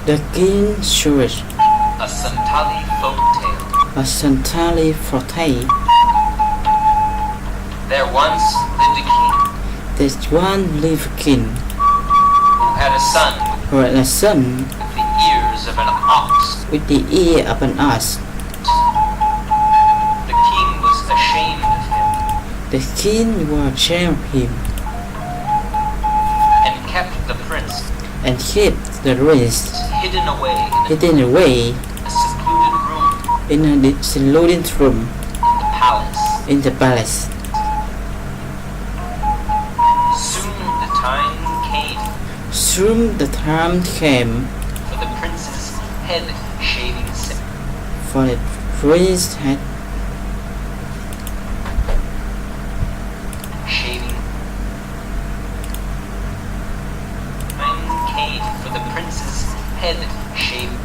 The King's Stories. A Santali folk tale. A Santali folktale. There once lived a king There's one lived king who had a son who had a son with the ears of an ox. with the ear of an ox. The king was ashamed of him The king was ashamed of him and kept the prince and kept the rest hidden away hidden away in a secluded room in a secluded room in the palace. in the palace. Soon the time came Soon the time came for the prince's head shaving ceremony. for the prince had Shaving. Time came for the prince's head shaving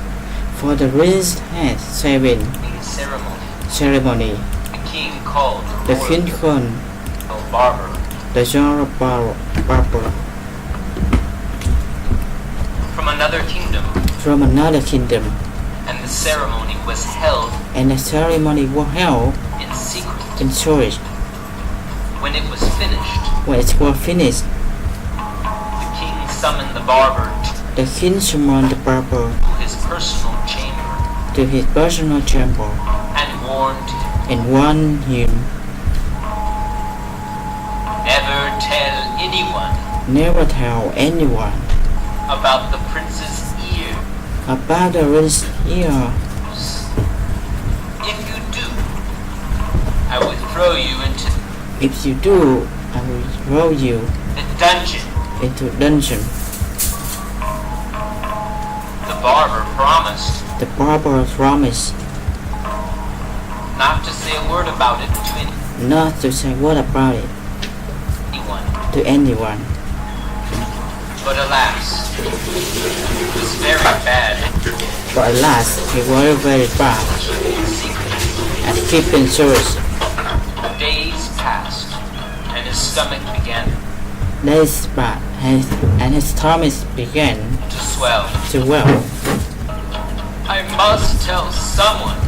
for the prince had shaving ceremony. The king called The for king called a barber. the genre barber From another kingdom, from another kingdom, and the ceremony was held and the ceremony was held in secret. in Zurich. When it was finished, When it was finished, the king summoned the barber the king summoned the barber to his personal chamber to his personal chamber and warned him, and warned him never tell anyone never tell anyone about the prince's ear. about the prince's ear. If you do, I will throw you into If you do, I will throw you the dungeon. into dungeon. The barber promised The barber promised not to say a word about it to not to say what about it anyone. to anyone. But alas, it was very bad. But alas, he was very bad Secret. at keeping secrets. Days passed, and his stomach began Days bad, and his stomach began to swell. to well. I must tell someone,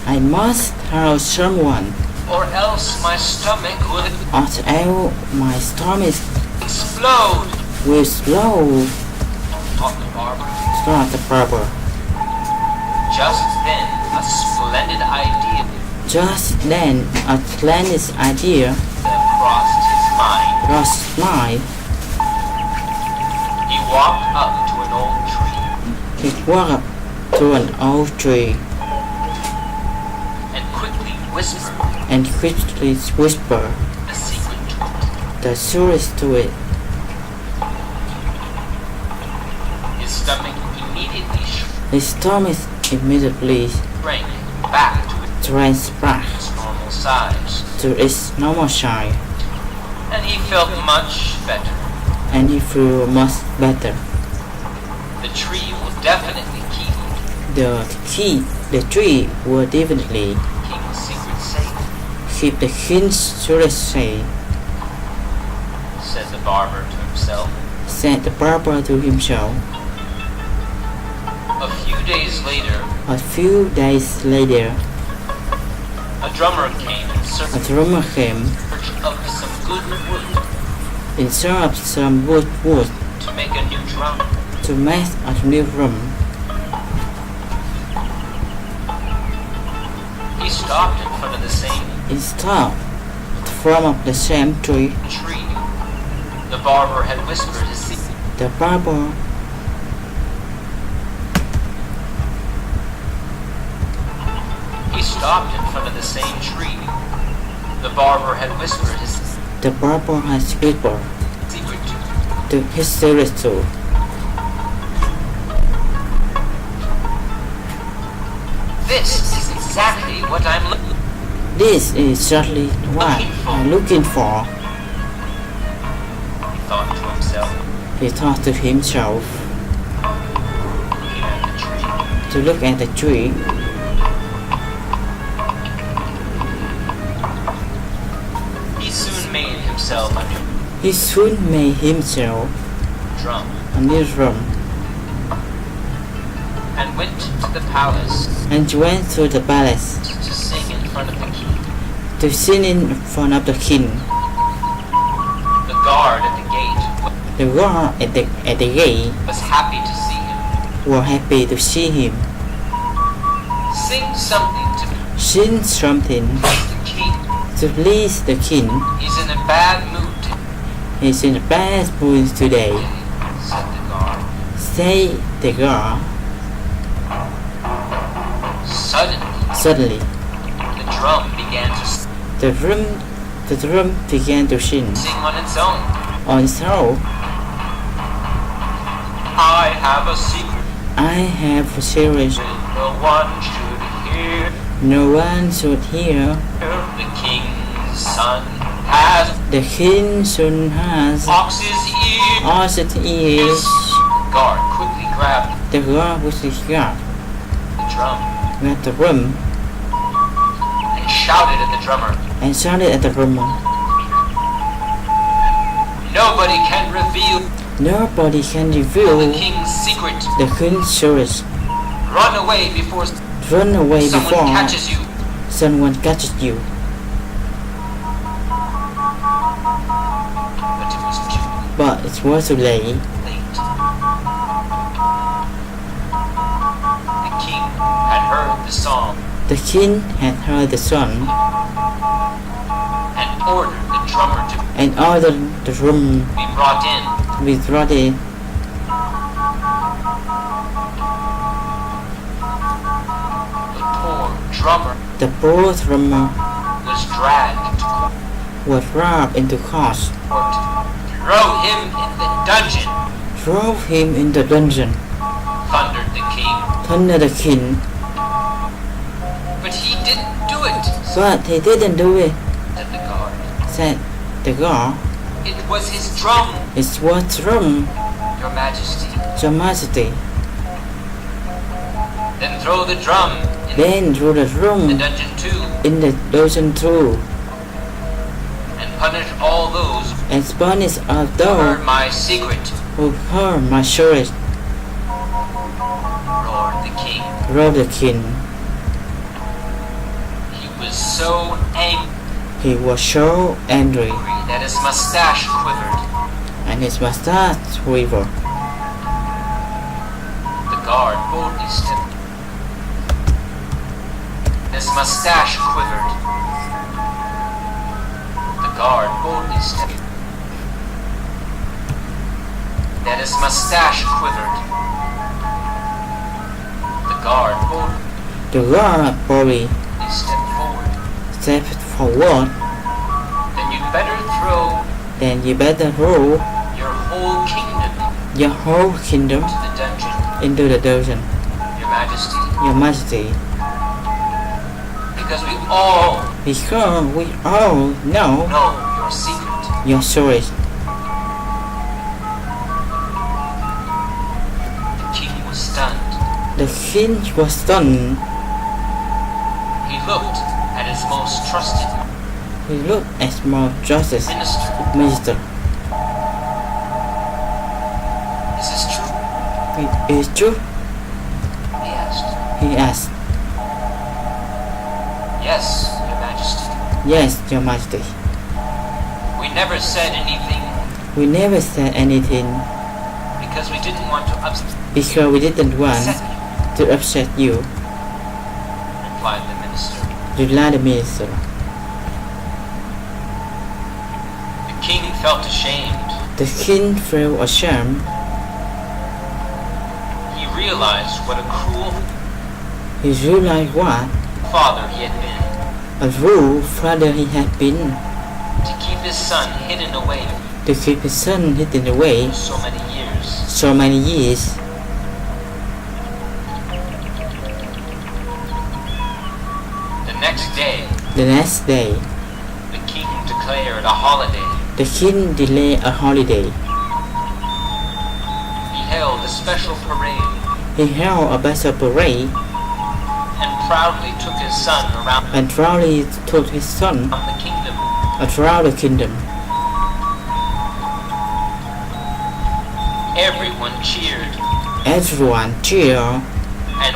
I must tell someone, or else my stomach will or else my stomach explode. will slow. Thought the barber. Thought the barber. Just then, a splendid idea Just then, a splendid idea crossed his mind. crossed his mind. He walked up to an old tree He walked up to an old tree and quickly whispered and quickly whispered a secret to it. the secret to it. His stomach immediately His stomach immediately shrank back to shrank back its normal size, to its normal size, and he felt much better. and he felt much better. The tree will definitely keep The tree will definitely King's secret safe, keep the king's secret safe, said the barber to himself. said the barber to himself. A few days later, A few days later, a drummer came in a search drummer came of some good wood in search of some wood to make a new drum. to make a new drum. He stopped in front of the same He stopped from of the same tree. tree. The barber had whispered his secret. The barber He stopped in front of the same tree. The barber had whispered his the barber has whispered secret to his secret to. This is exactly what I'm looking This is exactly what I'm looking for. he thought to himself, He thought to himself looking at the tree. to look at the tree. He soon made himself a new He soon made himself drum. a new drum. and went to the palace and went to the palace to sing in front of the king. to sing in front of the king. The guard at the gate The guard at the gate was happy to see him. were happy to see him. Sing something to Sing something please the king. to please the king. He's in a bad mood, He's in a bad mood today, said the guard. said the guard. Suddenly, Suddenly, the drum began to the drum began to sing sing on its own. on its own. I have a secret I have a secret no one should hear. no one should hear. The king's son has The king's son has ox's ear. ox's ears. Guard quickly grabbed The guard with his guard the drum grabbed the drum and shouted at the drummer. and shouted at the drummer. Nobody can reveal Nobody can the reveal king's secret. the king's secret. Run away before Run away someone before catches you. someone catches you. But it was too But it was too late. late. The king had heard the song The king had heard the song and ordered the drummer to and ordered the drum be brought in. to be brought in. The poor drummer The poor drummer was dragged to was brought into court, court. Throw him in the dungeon, drove him in the dungeon, thundered the king. thundered the king. But he didn't do it, But he didn't do it, said the guard. said the guard. It was his drum, It was drum, your majesty. your majesty. Then throw the drum in Then threw the the drum dungeon too, in the dungeon too, and punish all those and punish all who those heard my secret, who heard my secret, roared the king. roared the king. He was so angry He was so angry, that his mustache quivered. and his mustache quivered. The guard boldly stepped. His mustache quivered. The guard boldly stepped. That his mustache quivered. The guard boldly The guard boldly stepped forward. stepped forward. Then you'd better throw Then you better throw your whole kingdom your whole kingdom to the dungeon, into the dungeon, your majesty, your majesty, because we all because we all know know your secret. your secret. The king was stunned. The king was stunned. He looked at his most trusted He looked at more justice minister. minister. Is this true? It is true, He asked. he asked. Yes, your majesty. Yes, your majesty. We never said anything We never said anything because we didn't want to upset because we didn't want you, to upset you, replied the minister. replied the minister. The king felt ashamed. The king felt ashamed. He realized what a cruel He realized what father he had been a rude father he had been to keep his son hidden away to keep his son hidden away for so many years. so many years. The next day, The next day, the king declared a holiday. the king delayed a holiday. He held a special parade He held a special parade and proudly took his son around and proudly took his son the kingdom. around the kingdom. Everyone cheered Everyone cheered and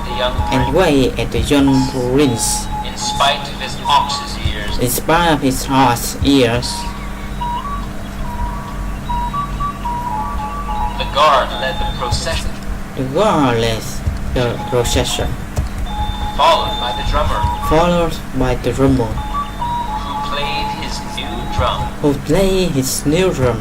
the young and prince, wait at the young prince, in spite of his ox's ears. in spite of his horse's ears. The guard led the procession, The guard led the procession, followed by the drummer, followed by the drummer, who played his new drum. who played his new drum.